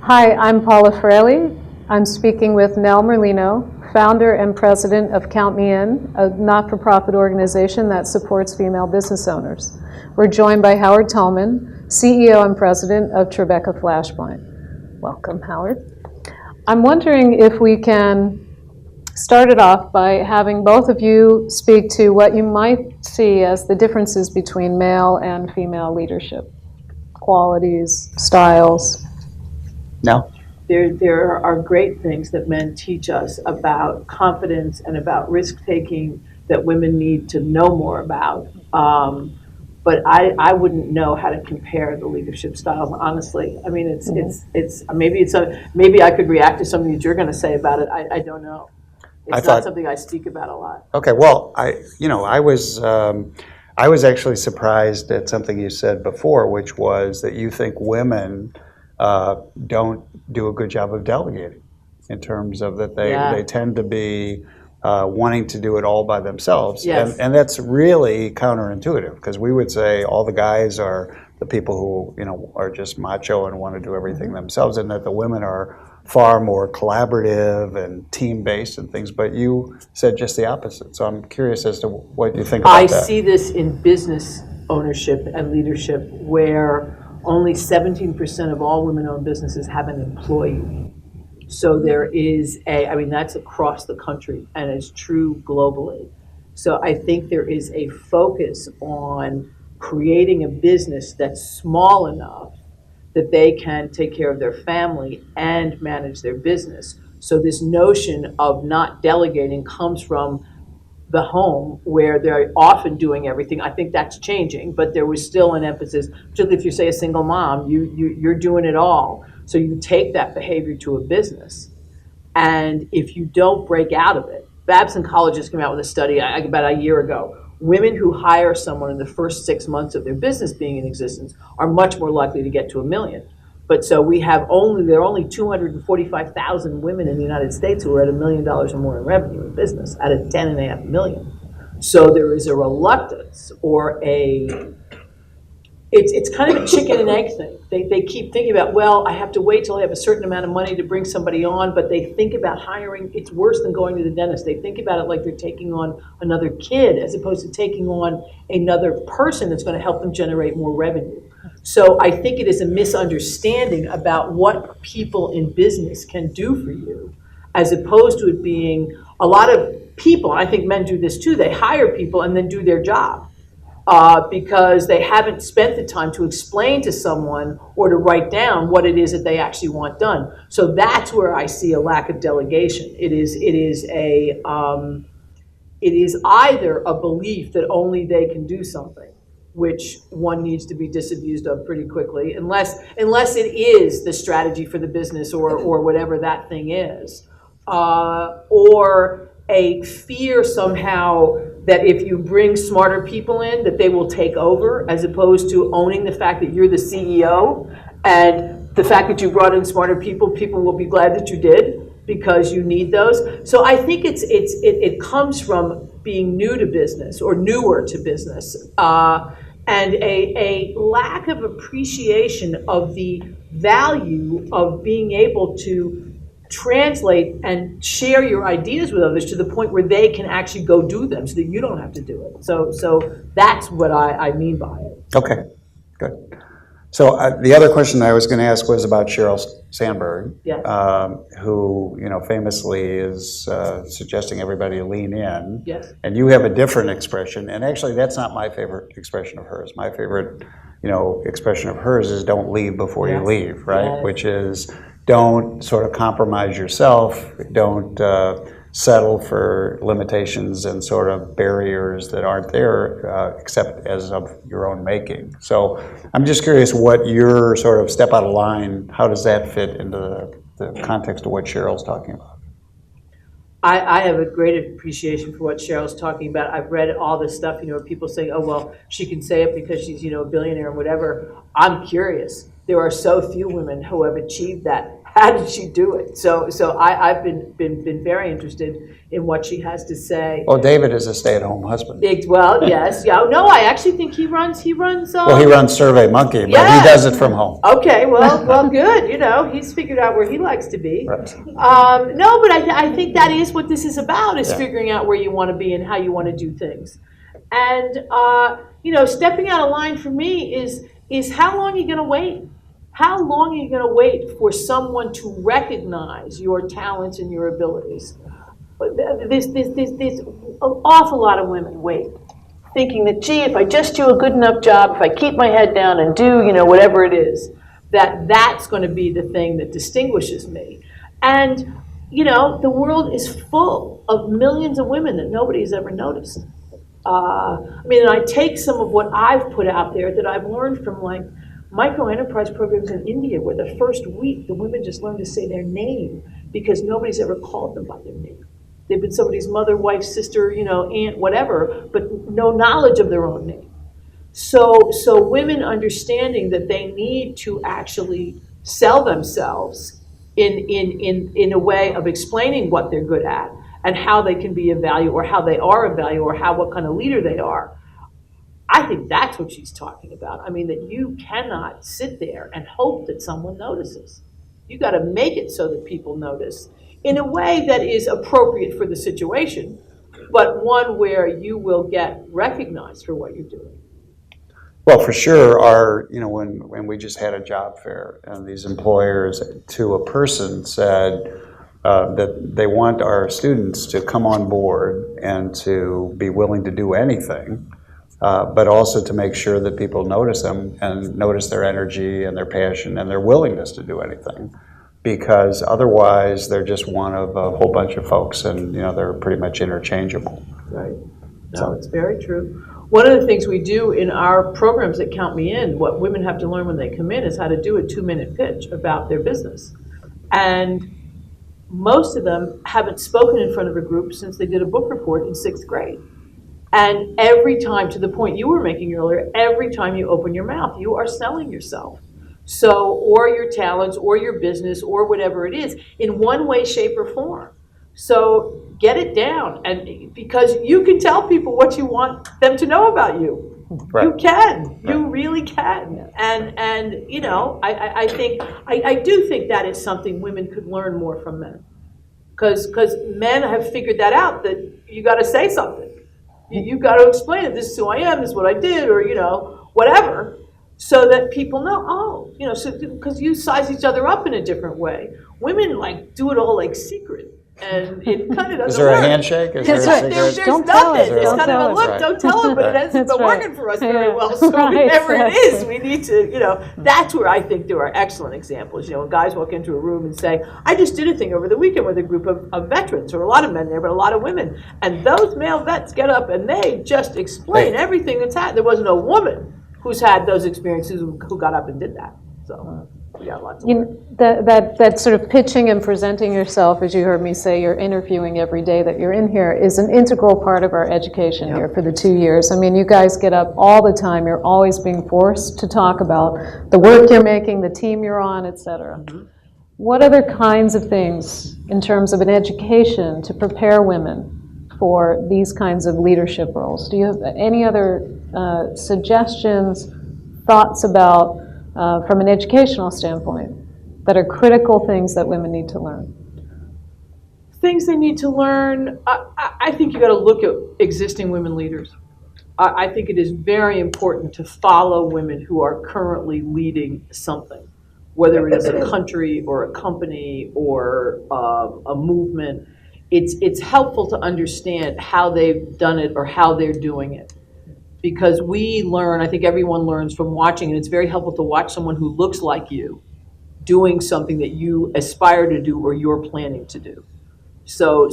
Hi, I'm Paula Froehle. I'm speaking with Nell Merlino, founder and president of Count Me In, a not-for-profit organization that supports female business owners. We're joined by Howard Tullman, CEO and president of Tribeca Flashpoint. Welcome, Howard. I'm wondering if we can start it off by having both of you speak to what you might see as the differences between male and female leadership, qualities, styles. No. There are great things that men teach us about confidence and about risk-taking that women need to know more about. But I wouldn't know how to compare the leadership styles, honestly. I mean, maybe I could react to something that you're going to say about it. I don't know. It's not something I speak about a lot. Okay. Well, I was actually surprised at something you said before, which was that you think women don't do a good job of delegating, in terms of that they tend to be wanting to do it all by themselves. Yes. And that's really counterintuitive, because we would say all the guys are the people who are just macho and want to do everything themselves, and that the women are far more collaborative and team-based and things. But you said just the opposite. So I'm curious as to what you think about that. I see this in business ownership and leadership, where only 17% of all women-owned businesses have an employee. So there is that's across the country, and it's true globally. So I think there is a focus on creating a business that's small enough that they can take care of their family and manage their business. So this notion of not delegating comes from the home, where they're often doing everything. I think that's changing, but there was still an emphasis, particularly if you say a single mom, you're doing it all. So you take that behavior to a business, and if you don't break out of it, Babson College just came out with a study about a year ago. Women who hire someone in the first 6 months of their business being in existence are much more likely to get to $1 million. But so there are only 245,000 women in the United States who are at $1 million or more in revenue in business out of 10.5 million. So there is a reluctance, or it's kind of a chicken and egg thing. They keep thinking about, well, I have to wait till I have a certain amount of money to bring somebody on, but they think about hiring. It's worse than going to the dentist. They think about it like they're taking on another kid, as opposed to taking on another person that's going to help them generate more revenue. So I think it is a misunderstanding about what people in business can do for you, as opposed to it being a lot of people. I think men do this too. They hire people and then do their job because they haven't spent the time to explain to someone or to write down what it is that they actually want done. So that's where I see a lack of delegation. It is either a belief that only they can do something, which one needs to be disabused of pretty quickly, unless it is the strategy for the business or whatever that thing is, or a fear somehow that if you bring smarter people in, that they will take over, as opposed to owning the fact that you're the CEO, and the fact that you brought in smarter people will be glad that you did, because you need those. So I think it comes from being new to business or newer to business, and a lack of appreciation of the value of being able to translate and share your ideas with others to the point where they can actually go do them, so that you don't have to do it. So that's what I mean by it. Okay, good. So the other question I was going to ask was about Sheryl Sandberg, Yes. Who famously is suggesting everybody lean in. Yes. And you have a different expression, and actually that's not my favorite expression of hers. My favorite, expression of hers is "don't leave before you leave," right? Yes. Which is, don't sort of compromise yourself. Don't settle for limitations and sort of barriers that aren't there, except as of your own making. So I'm just curious what your sort of step out of line, how does that fit into the context of what Sheryl's talking about? I have a great appreciation for what Cheryl's talking about. I've read all this stuff, people say, oh, well, she can say it because she's, a billionaire or whatever. I'm curious. There are so few women who have achieved that. How did she do it? So I've been very interested in what she has to say. Well, David is a stay-at-home husband. Well, yes, yeah. No, I actually think he runs. Well, he runs SurveyMonkey, but yeah. he does it from home. Okay, well, good. He's figured out where he likes to be. Right. No, but I think that is what this is about: is figuring out where you want to be and how you want to do things. And stepping out of line for me is how long are you going to wait? How long are you going to wait for someone to recognize your talents and your abilities? There's an awful lot of women wait, thinking that, gee, if I just do a good enough job, if I keep my head down and do, whatever it is, that's going to be the thing that distinguishes me. And, the world is full of millions of women that nobody's ever noticed. And I take some of what I've put out there that I've learned from, like, micro-enterprise programs in India, where the first week the women just learn to say their name because nobody's ever called them by their name. They've been somebody's mother, wife, sister, aunt, whatever, but no knowledge of their own name. So women understanding that they need to actually sell themselves in a way of explaining what they're good at and how they can be of value, or how they are of value, or what kind of leader they are. I think that's what she's talking about. That you cannot sit there and hope that someone notices. You got to make it so that people notice in a way that is appropriate for the situation, but one where you will get recognized for what you're doing. Well, for sure, when we just had a job fair, and these employers to a person said that they want our students to come on board and to be willing to do anything, but also to make sure that people notice them and notice their energy and their passion and their willingness to do anything. Because otherwise, they're just one of a whole bunch of folks, and they're pretty much interchangeable. Right. No, it's very true. One of the things we do in our programs at Count Me In, what women have to learn when they come in, is how to do a 2-minute pitch about their business. And most of them haven't spoken in front of a group since they did a book report in 6th grade. And every time, to the point you were making earlier, every time you open your mouth, you are selling yourself. So, or your talents, or your business, or whatever it is, in one way, shape, or form. So get it down, and because you can tell people what you want them to know about you. Right. You can, you really can, and I do think that is something women could learn more from men, because men have figured that out, that you got to say something, you got to explain it. This is who I am. This is what I did, or whatever. So that people know, because you size each other up in a different way. Women do it all secret, and it kind of doesn't work. Is there a handshake? Is there a cigarette? There's don't nothing. Tell it's us. kind of a look, Right. don't tell them, but it hasn't been right. working for us very well. So Right, whatever it is, exactly. we need to, that's where I think there are excellent examples. When guys walk into a room and say, I just did a thing over the weekend with a group of veterans, or a lot of men there, but a lot of women. And those male vets get up and they just explain everything that's happened. There wasn't a woman who's had those experiences who got up and did that. So we got lots of that sort of pitching and presenting yourself, as you heard me say, you're interviewing every day that you're in here, is an integral part of our education here for the 2 years. You guys get up all the time. You're always being forced to talk about the work you're making, the team you're on, et cetera. Mm-hmm. What other kinds of things, in terms of an education, to prepare women for these kinds of leadership roles? Do you have any other suggestions, thoughts about, from an educational standpoint, that are critical things that women need to learn? Things they need to learn, I think you got to look at existing women leaders. I think it is very important to follow women who are currently leading something, whether it is a country or a company or a movement. It's helpful to understand how they've done it or how they're doing it. Because we learn, I think everyone learns from watching, and it's very helpful to watch someone who looks like you doing something that you aspire to do or you're planning to do. So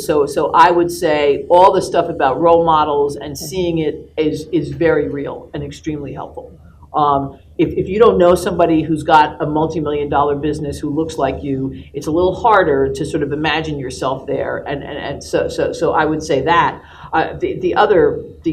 I would say all the stuff about role models and seeing it is very real and extremely helpful. If you don't know somebody who's got a multi-million-dollar business who looks like you, it's a little harder to sort of imagine yourself there. And so I would say that. The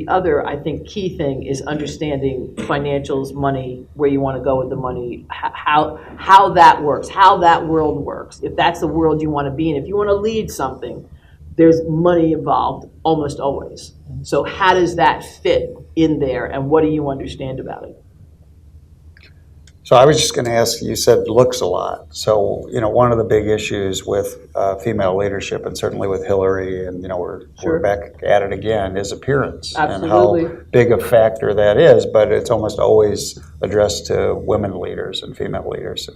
other I think key thing is understanding financials, money, where you want to go with the money, how that works, how that world works. If that's the world you want to be in, if you want to lead something, there's money involved almost always. So how does that fit in there, and what do you understand about it? So I was just going to ask, you said looks a lot. So, one of the big issues with female leadership, and certainly with Hillary, and, we're back at it again, is appearance. Absolutely. And how big a factor that is, but it's almost always addressed to women leaders and female leaders.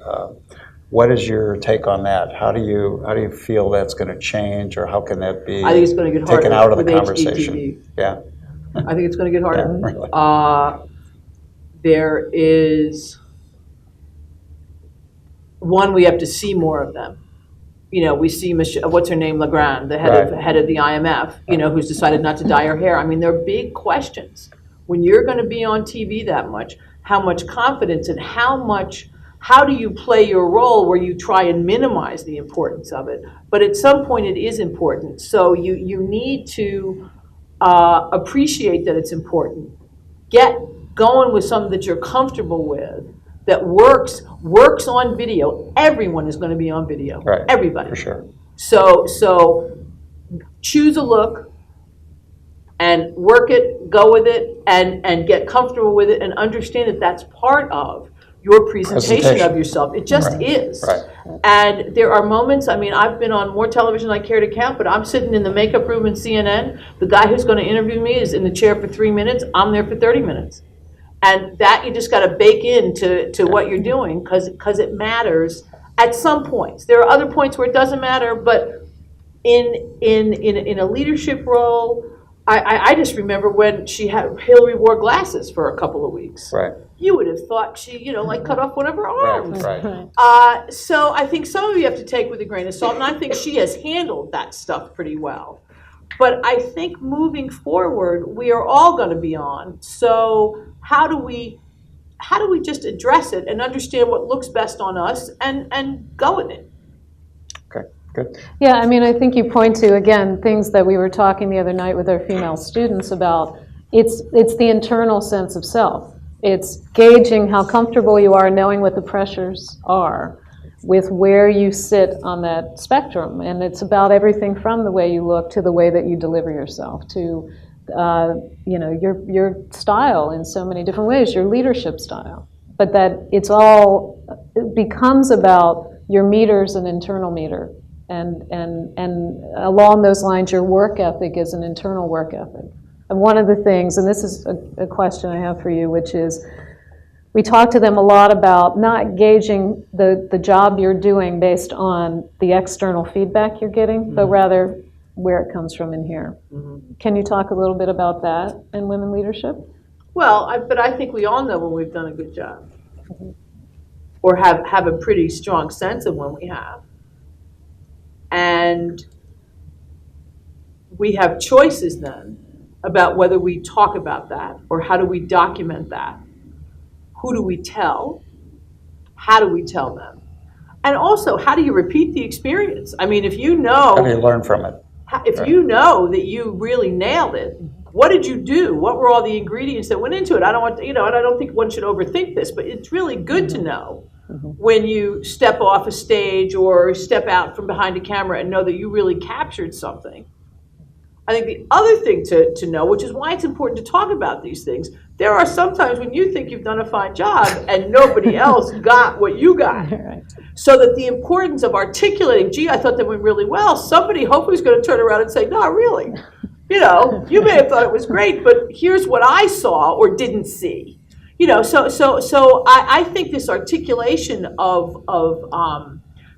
What is your take on that? How do you feel that's going to change, or how can that be I think it's going to get harder taken out of the with conversation? HGTV. Yeah. I think it's going to get harder. Yeah, really. There is... One, we have to see more of them. We see what's her name, Legrand, the head of the IMF, who's decided not to dye her hair. I mean, they're big questions. When you're going to be on TV that much, how much confidence and how do you play your role where you try and minimize the importance of it? But at some point, it is important. So you need to appreciate that it's important. Get going with something that you're comfortable with, that works on video. Everyone is going to be on video. Right. Everybody. For sure. So choose a look and work it, go with it, and get comfortable with it, and understand that that's part of your presentation of yourself. It just is. Right. And there are moments, I've been on more television than I care to count, but I'm sitting in the makeup room in CNN. The guy who's going to interview me is in the chair for 3 minutes. I'm there for 30 minutes. And that you just got to bake into what you're doing, because it matters at some points. There are other points where it doesn't matter, but in a leadership role, I just remember when Hillary wore glasses for a couple of weeks. Right. You would have thought she, cut off one of her arms. Right. So I think some of you have to take with a grain of salt, and I think she has handled that stuff pretty well. But I think moving forward, we are all going to be on. So how do we just address it and understand what looks best on us and go with it? Okay, good. Yeah, I think you point to, again, things that we were talking the other night with our female students about. It's the internal sense of self. It's gauging how comfortable you are, knowing what the pressures are with where you sit on that spectrum. And it's about everything from the way you look to the way that you deliver yourself, to your style in so many different ways, your leadership style. But that it becomes about your meter's an internal meter. And along those lines, your work ethic is an internal work ethic. And one of the things, and this is a question I have for you, which is, we talk to them a lot about not gauging the job you're doing based on the external feedback you're getting, but rather where it comes from in here. Mm-hmm. Can you talk a little bit about that in women leadership? Well, but I think we all know when we've done a good job, or have a pretty strong sense of when we have. And we have choices then about whether we talk about that, or how do we document that. Who do we tell? How do we tell them? And also, how do you repeat the experience? If you know... How do you learn from it? If you know that you really nailed it, what did you do? What were all the ingredients that went into it? I don't think one should overthink this, but it's really good to know when you step off a stage or step out from behind a camera and know that you really captured something. I think the other thing to know, which is why it's important to talk about these things, there are some times when you think you've done a fine job and nobody else got what you got. Right. So that the importance of articulating, gee, I thought that went really well, somebody hopefully is going to turn around and say, no, really. You may have thought it was great, but here's what I saw or didn't see. So I think this articulation of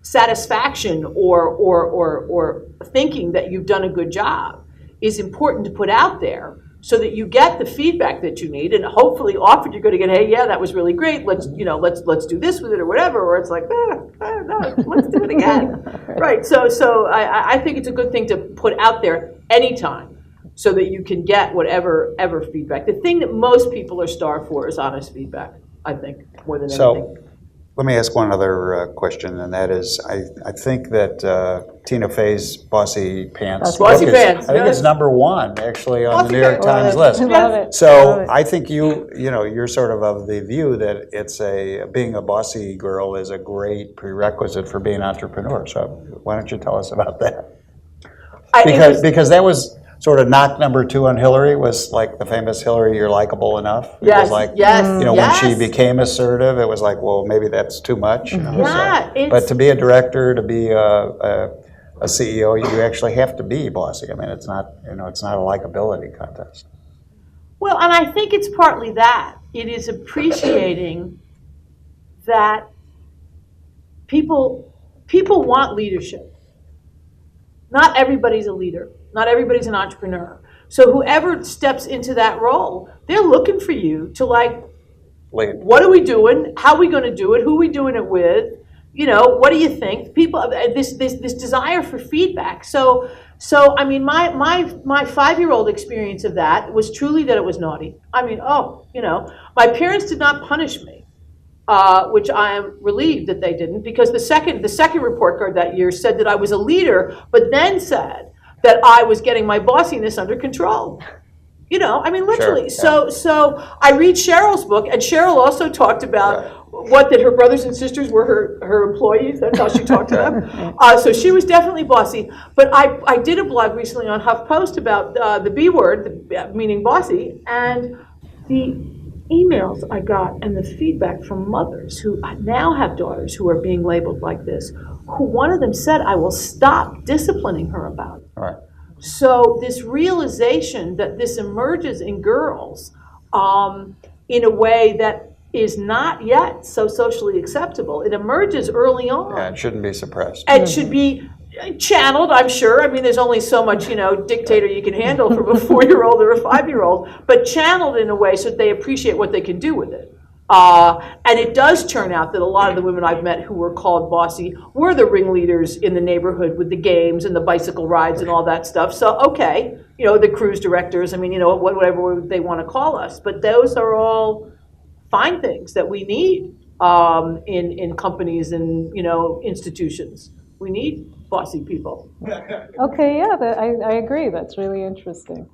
satisfaction or thinking that you've done a good job is important to put out there, so that you get the feedback that you need, and hopefully often you're going to get, hey, yeah, that was really great. Let's do this with it or whatever. Or it's like, no, let's do it again. Right. So I think it's a good thing to put out there anytime, so that you can get whatever feedback. The thing that most people are starved for is honest feedback. I think, more than anything. So, let me ask one other question, and that is, I think that Tina Fey's Bossy Pants Bossy book is, Pants, I think yes. it's #1 actually on the Bossy New York Pants. Times Love list. it. Love it. Love So it. I think you're sort of the view that being a bossy girl is a great prerequisite for being an entrepreneur. So why don't you tell us about that? Because that was sort of knock #2 on Hillary, was like the famous Hillary, you're likable enough. It Yes, was like, yes, when she yes. became assertive, it was like, well, maybe that's too much. Yeah, So, but to be a director, to be a CEO, you actually have to be bossy. I mean, it's not a likability contest. Well, and I think it's partly that. It is appreciating that people want leadership. Not everybody's a leader. Not everybody's an entrepreneur. So whoever steps into that role, they're looking for you to Lead. what are we doing? How are we going to do it? Who are we doing it with? What do you think? People, this desire for feedback. So I mean, my 5-year-old experience of that was truly that it was naughty. I mean, my parents did not punish me, which I am relieved that they didn't, because the second report card that year said that I was a leader, but then said that I was getting my bossiness under control. I mean, literally. Sure, yeah. So I read Cheryl's book, and Cheryl also talked about that her brothers and sisters were her employees. That's how she talked to them. So she was definitely bossy. But I did a blog recently on HuffPost about the B word, meaning bossy, and the emails I got and the feedback from mothers who now have daughters who are being labeled like this, who one of them said, I will stop disciplining her about it. All right. So this realization that this emerges in girls in a way that is not yet so socially acceptable. It emerges early on. Yeah, it shouldn't be suppressed. It should be channeled, I'm sure. I mean, there's only so much, dictator you can handle from a 4-year-old or a 5-year-old, but channeled in a way so that they appreciate what they can do with it. And it does turn out that a lot of the women I've met who were called bossy were the ringleaders in the neighborhood with the games and the bicycle rides and all that stuff. So, okay, the cruise directors, I mean, whatever they want to call us. But those are all fine things that we need in companies and, institutions. We need bossy people. Okay, yeah, I agree. That's really interesting.